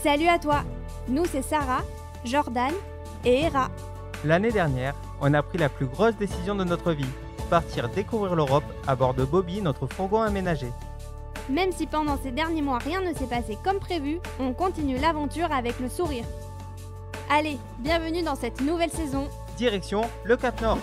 Salut à toi! Nous c'est Sarah, Jordan et Hera. L'année dernière, on a pris la plus grosse décision de notre vie, partir découvrir l'Europe à bord de Bobby, notre fourgon aménagé. Même si pendant ces derniers mois rien ne s'est passé comme prévu, on continue l'aventure avec le sourire. Allez, bienvenue dans cette nouvelle saison. Direction le Cap Nord.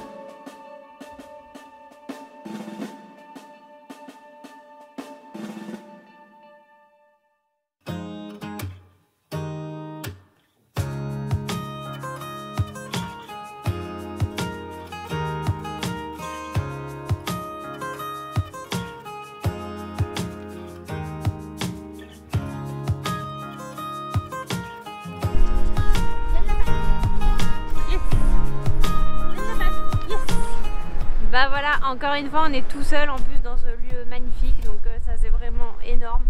Bah voilà, encore une fois on est tout seul en plus dans ce lieu magnifique, donc ça c'est vraiment énorme.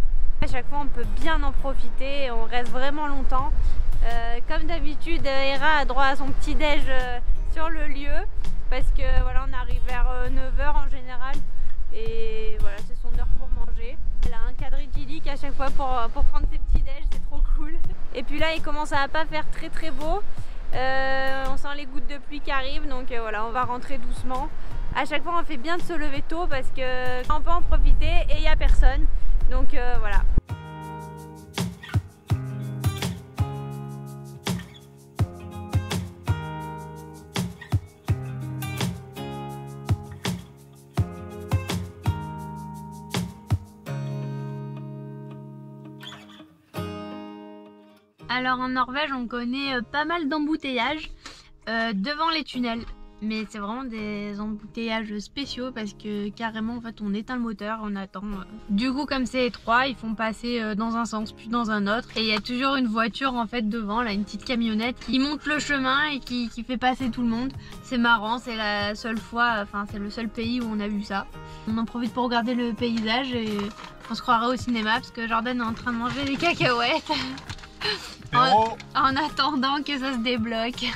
À chaque fois on peut bien en profiter et on reste vraiment longtemps. Comme d'habitude, Hera a droit à son petit déj sur le lieu parce que voilà, on arrive vers 9 h en général et voilà, c'est son heure pour manger. Elle a un cadre idyllique à chaque fois pour prendre ses petits déj, c'est trop cool. Et puis là il commence à pas faire très beau. On sent les gouttes de pluie qui arrivent, donc voilà, on va rentrer doucement. À chaque fois on fait bien de se lever tôt parce que on peut en profiter et il n'y a personne, donc voilà. Alors en Norvège on connaît pas mal d'embouteillages devant les tunnels. Mais c'est vraiment des embouteillages spéciaux parce que carrément en fait on éteint le moteur, on attend. Du coup comme c'est étroit, ils font passer dans un sens puis dans un autre. Et il y a toujours une voiture en fait devant, là une petite camionnette qui monte le chemin et qui fait passer tout le monde. C'est marrant, c'est la seule fois, enfin c'est le seul pays où on a vu ça. On en profite pour regarder le paysage et on se croirait au cinéma parce que Jordan est en train de manger des cacahuètes en attendant que ça se débloque.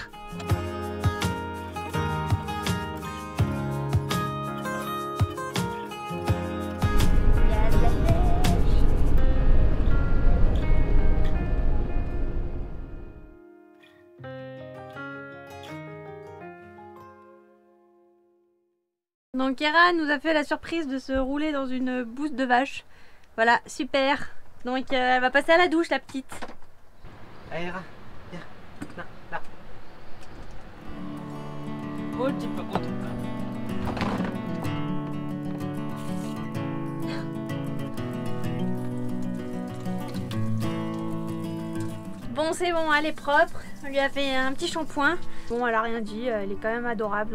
Donc Hera nous a fait la surprise de se rouler dans une bouse de vache. Voilà, super. Donc elle va passer à la douche, la petite. Allez Hera, viens, là. Oh, tu peux pas. Bon c'est bon, elle est propre. On lui a fait un petit shampoing. Bon, elle a rien dit, elle est quand même adorable,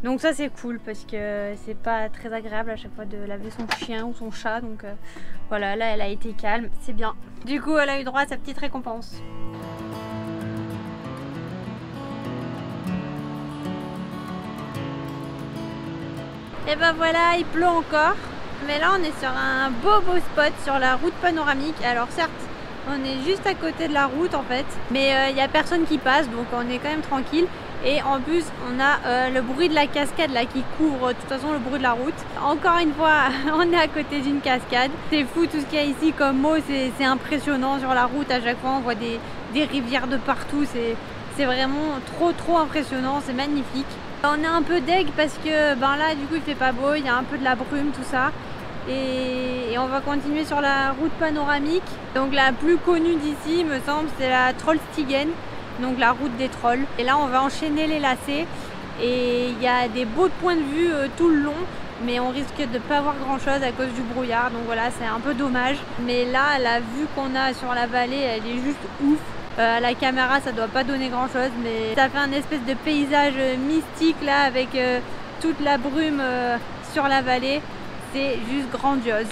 donc ça c'est cool parce que c'est pas très agréable à chaque fois de laver son chien ou son chat, donc voilà, là elle a été calme, c'est bien. Du coup elle a eu droit à sa petite récompense. Et ben voilà, il pleut encore, mais là on est sur un beau spot sur la route panoramique. Alors certes on est juste à côté de la route en fait, mais il n'y a personne qui passe, donc on est quand même tranquille. Et en plus on a le bruit de la cascade là qui couvre de toute façon le bruit de la route. Encore une fois on est à côté d'une cascade. C'est fou tout ce qu'il y a ici comme eau, c'est impressionnant sur la route. À chaque fois on voit des rivières de partout, c'est vraiment trop impressionnant, c'est magnifique. On est un peu deg parce que ben là du coup il fait pas beau, il y a un peu de la brume tout ça. Et on va continuer sur la route panoramique. Donc la plus connue d'ici me semble c'est la Trollstigen, donc la route des trolls. Et là on va enchaîner les lacets et il y a des beaux points de vue tout le long, mais on risque de pas voir grand chose à cause du brouillard, donc voilà, c'est un peu dommage. Mais là la vue qu'on a sur la vallée elle est juste ouf. À la caméra ça doit pas donner grand chose, mais ça fait un espèce de paysage mystique là avec toute la brume sur la vallée. C'est juste grandiose.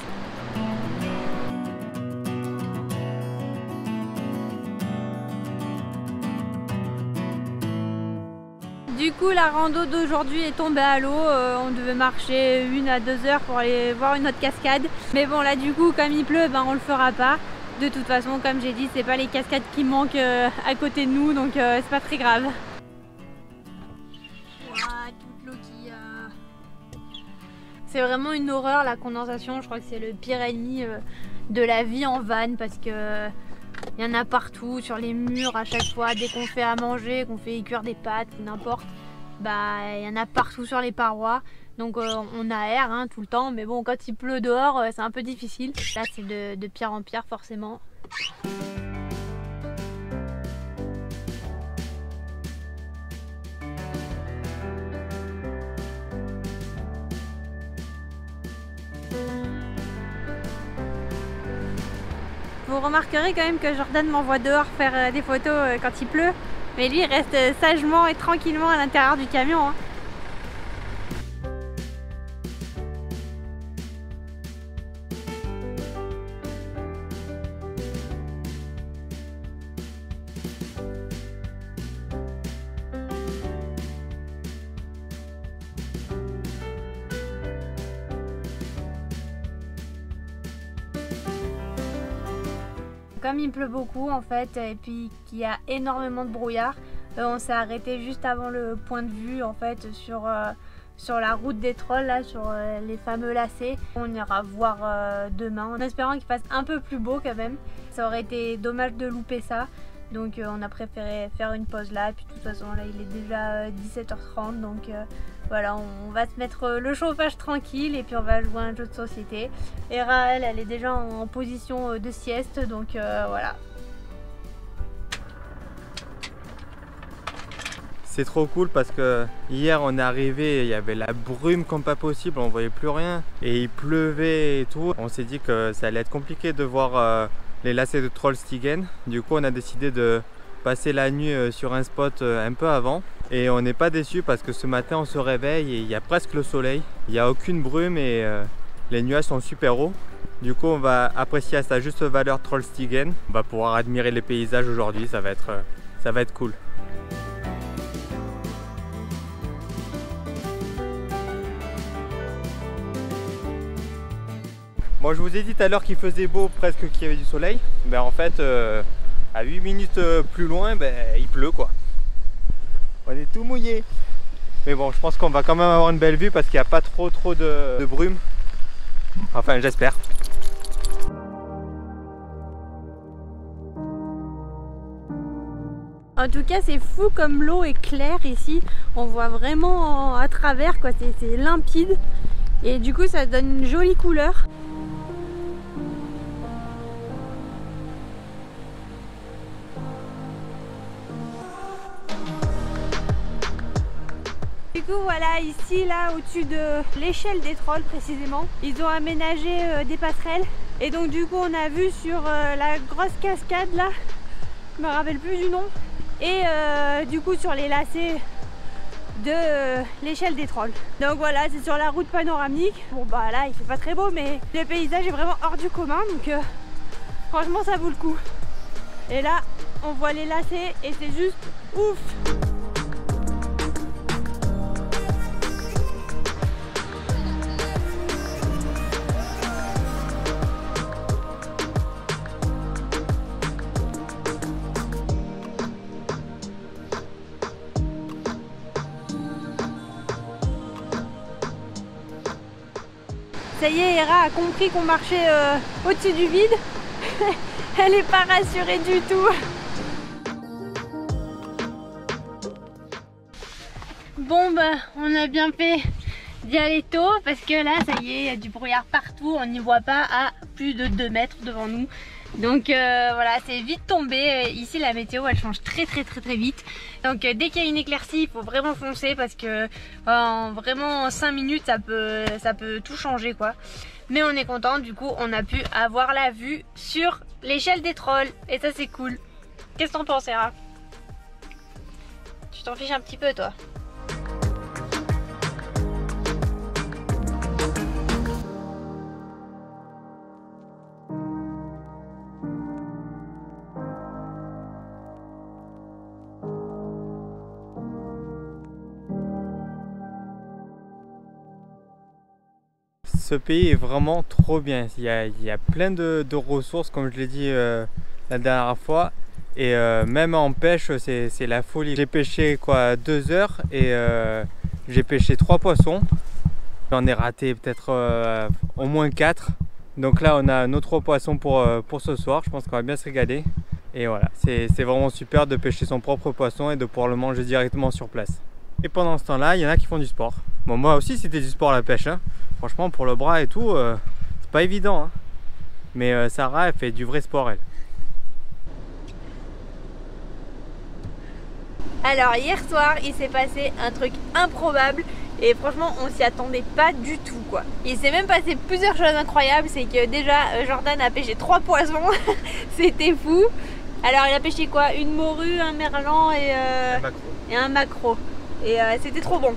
Du coup la rando d'aujourd'hui est tombée à l'eau, on devait marcher 1 à 2 heures pour aller voir une autre cascade. Mais bon là du coup comme il pleut, ben, on le fera pas. De toute façon comme j'ai dit c'est pas les cascades qui manquent à côté de nous, donc c'est pas très grave. Ouah, toute l'eau qu'il y a. C'est vraiment une horreur la condensation, je crois que c'est le pire ennemi de la vie en van parce que Il y en a partout, sur les murs à chaque fois, dès qu'on fait à manger, qu'on fait cuire des pâtes, n'importe. Bah, il y en a partout sur les parois. Donc on aère hein, tout le temps, mais bon, quand il pleut dehors, c'est un peu difficile. Là, c'est de pire en pire, forcément. Vous remarquerez quand même que Jordan m'envoie dehors faire des photos quand il pleut, mais lui il reste sagement et tranquillement à l'intérieur du camion. Hein. Comme il pleut beaucoup en fait et puis qu'il y a énormément de brouillard, on s'est arrêté juste avant le point de vue en fait sur la route des trolls, là, sur les fameux lacets. On ira voir demain en espérant qu'il fasse un peu plus beau quand même. Ça aurait été dommage de louper ça. Donc on a préféré faire une pause là, et puis de toute façon là il est déjà 17h30 donc voilà, on va se mettre le chauffage tranquille et puis on va jouer à un jeu de société. Et Raël elle est déjà en position de sieste donc voilà. C'est trop cool parce que hier on est arrivé, il y avait la brume comme pas possible, on voyait plus rien et il pleuvait et tout. On s'est dit que ça allait être compliqué de voir les lacets de Trollstigen. Du coup on a décidé de passer la nuit sur un spot un peu avant et on n'est pas déçu parce que ce matin on se réveille et il y a presque le soleil, il n'y a aucune brume et les nuages sont super hauts. Du coup on va apprécier à sa juste valeur Trollstigen, on va pouvoir admirer les paysages aujourd'hui, ça va être cool. Moi je vous ai dit tout à l'heure qu'il faisait beau, presque qu'il y avait du soleil. Ben en fait à 8 minutes plus loin, ben, il pleut quoi. On est tout mouillé. Mais bon, je pense qu'on va quand même avoir une belle vue parce qu'il n'y a pas trop de brume. Enfin j'espère. En tout cas c'est fou comme l'eau est claire ici. On voit vraiment à travers quoi, c'est limpide. Et du coup ça donne une jolie couleur. Du coup voilà, ici là au-dessus de l'échelle des trolls précisément, ils ont aménagé des passerelles et donc du coup on a vu sur la grosse cascade là, je me rappelle plus du nom, et du coup sur les lacets de l'échelle des trolls. Donc voilà, c'est sur la route panoramique. Bon bah là il fait pas très beau mais le paysage est vraiment hors du commun donc franchement ça vaut le coup. Et là on voit les lacets et c'est juste ouf. Ça y est, Hera a compris qu'on marchait au-dessus du vide. Elle n'est pas rassurée du tout. Bon bah, on a bien fait d'y aller tôt parce que là, ça y est, il y a du brouillard partout. On n'y voit pas à plus de 2 mètres devant nous. Donc voilà, c'est vite tombé. Ici la météo elle change très vite. Donc dès qu'il y a une éclaircie, il faut vraiment foncer parce que en vraiment 5 minutes ça peut tout changer quoi. Mais on est content, du coup on a pu avoir la vue sur l'échelle des trolls et ça c'est cool. Qu'est-ce que t'en penses Hera? Tu t'en fiches un petit peu toi? Ce pays est vraiment trop bien. Il y a plein de ressources comme je l'ai dit la dernière fois. Et même en pêche c'est la folie. J'ai pêché quoi 2 heures et j'ai pêché 3 poissons. J'en ai raté peut-être au moins 4. Donc là on a nos 3 poissons pour ce soir. Je pense qu'on va bien se régaler. Et voilà, c'est vraiment super de pêcher son propre poisson et de pouvoir le manger directement sur place. Et pendant ce temps-là, il y en a qui font du sport. Bon, moi aussi c'était du sport la pêche, hein. Franchement pour le bras et tout, c'est pas évident, hein. Mais Sarah, elle fait du vrai sport, elle. Alors hier soir, il s'est passé un truc improbable et franchement, on s'y attendait pas du tout quoi. Il s'est même passé plusieurs choses incroyables, c'est que déjà Jordan a pêché 3 poissons, c'était fou. Alors il a pêché quoi? Une morue, un merlan et un maquereau. Et c'était trop bon.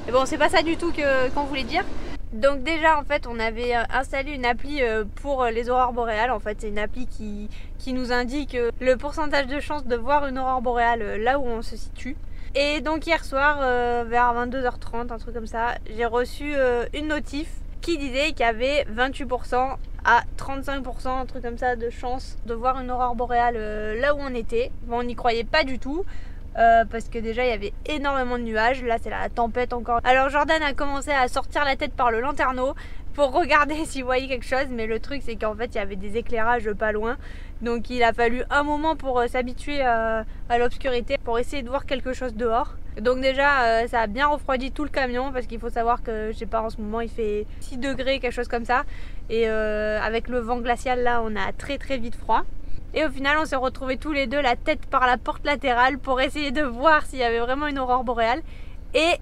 Mais bon, c'est pas ça du tout qu'on voulait dire. Donc déjà en fait on avait installé une appli pour les aurores boréales. En fait c'est une appli qui nous indique le pourcentage de chance de voir une aurore boréale là où on se situe. Et donc hier soir vers 22h30, un truc comme ça, j'ai reçu une notif qui disait qu'il y avait 28% à 35%, un truc comme ça, de chance de voir une aurore boréale là où on était. Bon, on n'y croyait pas du tout. Parce que déjà il y avait énormément de nuages, là c'est la tempête encore. Alors Jordan a commencé à sortir la tête par le lanterneau pour regarder s'il voyait quelque chose, mais le truc c'est qu'en fait il y avait des éclairages pas loin, donc il a fallu un moment pour s'habituer à l'obscurité, pour essayer de voir quelque chose dehors. Donc déjà ça a bien refroidi tout le camion, parce qu'il faut savoir que je sais pas, en ce moment il fait 6 degrés, quelque chose comme ça, et avec le vent glacial là on a très vite froid. Et au final on s'est retrouvés tous les deux la tête par la porte latérale pour essayer de voir s'il y avait vraiment une aurore boréale. Et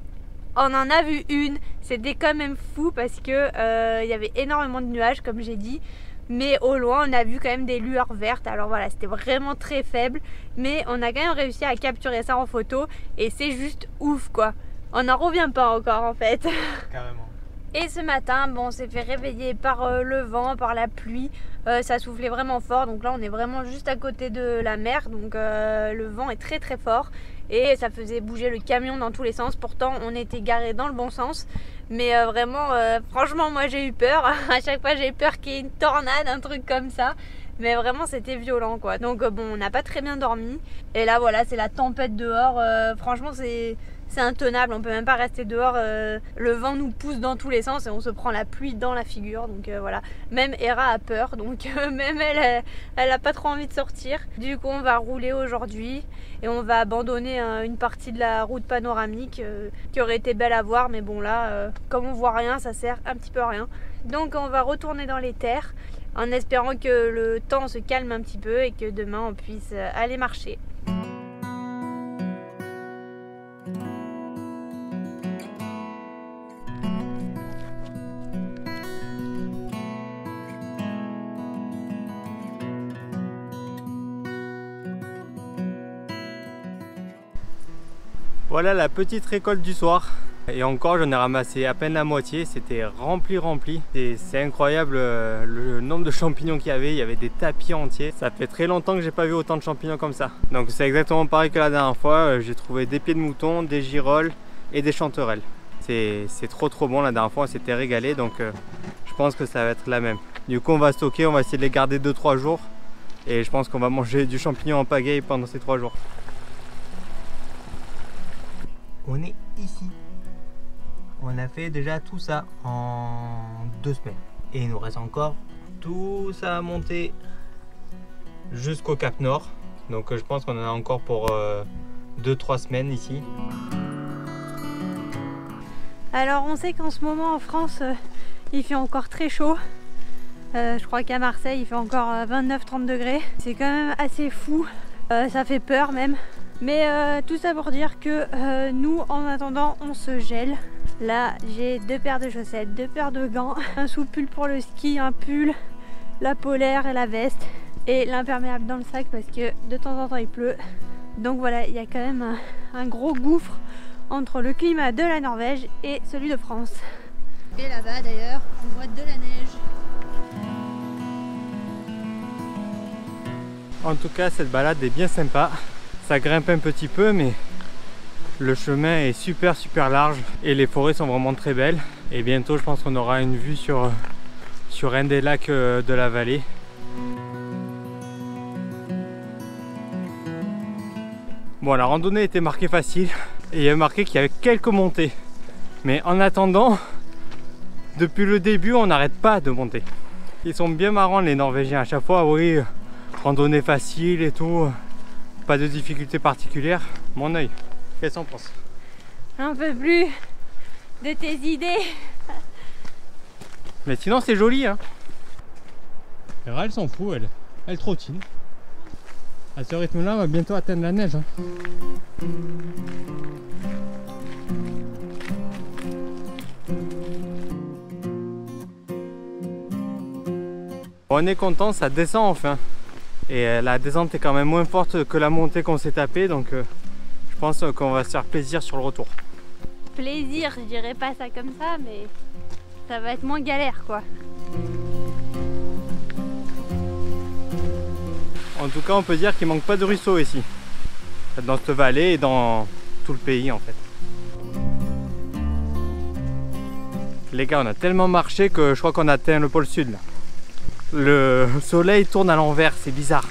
on en a vu une. C'était quand même fou parce que il y avait énormément de nuages comme j'ai dit. Mais au loin on a vu quand même des lueurs vertes. Alors voilà, c'était vraiment très faible. Mais on a quand même réussi à capturer ça en photo. Et c'est juste ouf quoi. On n'en revient pas encore en fait. Carrément. Et ce matin, bon, on s'est fait réveiller par le vent, par la pluie. Ça soufflait vraiment fort, donc là on est vraiment juste à côté de la mer, donc le vent est très fort et ça faisait bouger le camion dans tous les sens. Pourtant on était garé dans le bon sens, mais vraiment franchement moi j'ai eu peur. À chaque fois j'ai eu peur qu'il y ait une tornade, un truc comme ça, mais vraiment c'était violent quoi. Donc bon, on n'a pas très bien dormi et là voilà, c'est la tempête dehors. Franchement c'est intenable, on peut même pas rester dehors, le vent nous pousse dans tous les sens et on se prend la pluie dans la figure, donc voilà. Même Hera a peur, donc même elle a pas trop envie de sortir. Du coup on va rouler aujourd'hui et on va abandonner une partie de la route panoramique qui aurait été belle à voir, mais bon là comme on voit rien, ça sert un petit peu à rien. Donc on va retourner dans les terres en espérant que le temps se calme un petit peu et que demain on puisse aller marcher. Voilà la petite récolte du soir. Et encore j'en ai ramassé à peine la moitié, c'était rempli. Et c'est incroyable le nombre de champignons qu'il y avait. Il y avait des tapis entiers. Ça fait très longtemps que j'ai pas vu autant de champignons comme ça. Donc c'est exactement pareil que la dernière fois. J'ai trouvé des pieds de mouton, des girolles et des chanterelles. C'est trop bon. La dernière fois on s'était régalé, donc je pense que ça va être la même. Du coup on va stocker, on va essayer de les garder 2-3 jours. Et je pense qu'on va manger du champignon en pagaille pendant ces 3 jours. On est ici. On a fait déjà tout ça en 2 semaines. Et il nous reste encore tout ça à monter jusqu'au Cap Nord. Donc je pense qu'on en a encore pour 2-3 semaines ici. Alors on sait qu'en ce moment en France il fait encore très chaud. Je crois qu'à Marseille il fait encore 29-30 degrés. C'est quand même assez fou. Ça fait peur même. Mais tout ça pour dire que nous en attendant on se gèle. Là j'ai 2 paires de chaussettes, 2 paires de gants, un sous-pull pour le ski, un pull, la polaire et la veste et l'imperméable dans le sac parce que de temps en temps il pleut. Donc voilà, il y a quand même un gros gouffre entre le climat de la Norvège et celui de France. Et là-bas d'ailleurs on voit de la neige. En tout cas cette balade est bien sympa. Ça grimpe un petit peu mais le chemin est super large et les forêts sont vraiment très belles. Et bientôt je pense qu'on aura une vue sur un des lacs de la vallée. Bon, la randonnée était marquée facile et il y a marqué qu'il y avait quelques montées. Mais en attendant, depuis le début on n'arrête pas de monter. Ils sont bien marrants les Norvégiens, à chaque fois oui Randonnée facile et tout, pas de difficultés particulières. Mon œil, qu'est-ce qu'on pense? Un peu plus de tes idées. Mais sinon c'est joli hein. Elle s'en fout, elle trottine. À ce rythme là on va bientôt atteindre la neige hein. On est content, ça descend enfin. Et la descente est quand même moins forte que la montée qu'on s'est tapée, donc je pense qu'on va se faire plaisir sur le retour. Plaisir, je dirais pas ça comme ça, mais ça va être moins galère quoi. En tout cas on peut dire qu'il manque pas de ruisseau ici. Dans cette vallée et dans tout le pays en fait. Les gars, on a tellement marché que je crois qu'on a atteint le pôle sud là. Le soleil tourne à l'envers, c'est bizarre.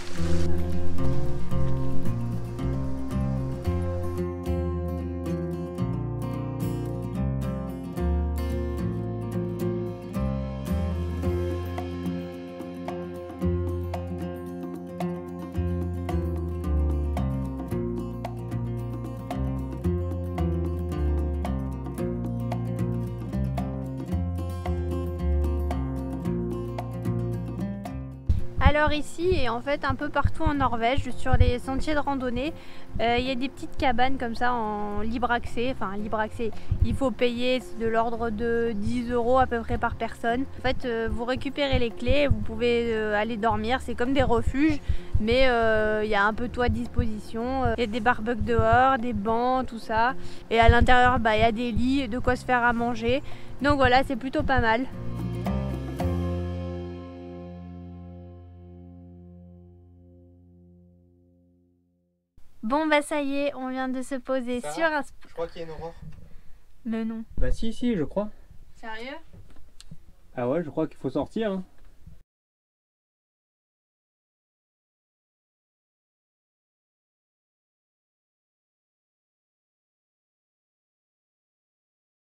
Alors ici et en fait un peu partout en Norvège, sur les sentiers de randonnée, il y a des petites cabanes comme ça en libre accès. Enfin libre accès, il faut payer de l'ordre de 10 € à peu près par personne. En fait vous récupérez les clés, vous pouvez aller dormir, c'est comme des refuges. Mais il y a un peu tout à disposition, il y a des barbecues dehors, des bancs, tout ça. Et à l'intérieur il y a des lits, de quoi se faire à manger. Donc voilà, c'est plutôt pas mal. Bon bah ça y est, on vient de se poser sur un... Je crois qu'il y a une aurore. Mais non. Bah si, je crois. Sérieux? Ah ouais, je crois qu'il faut sortir hein.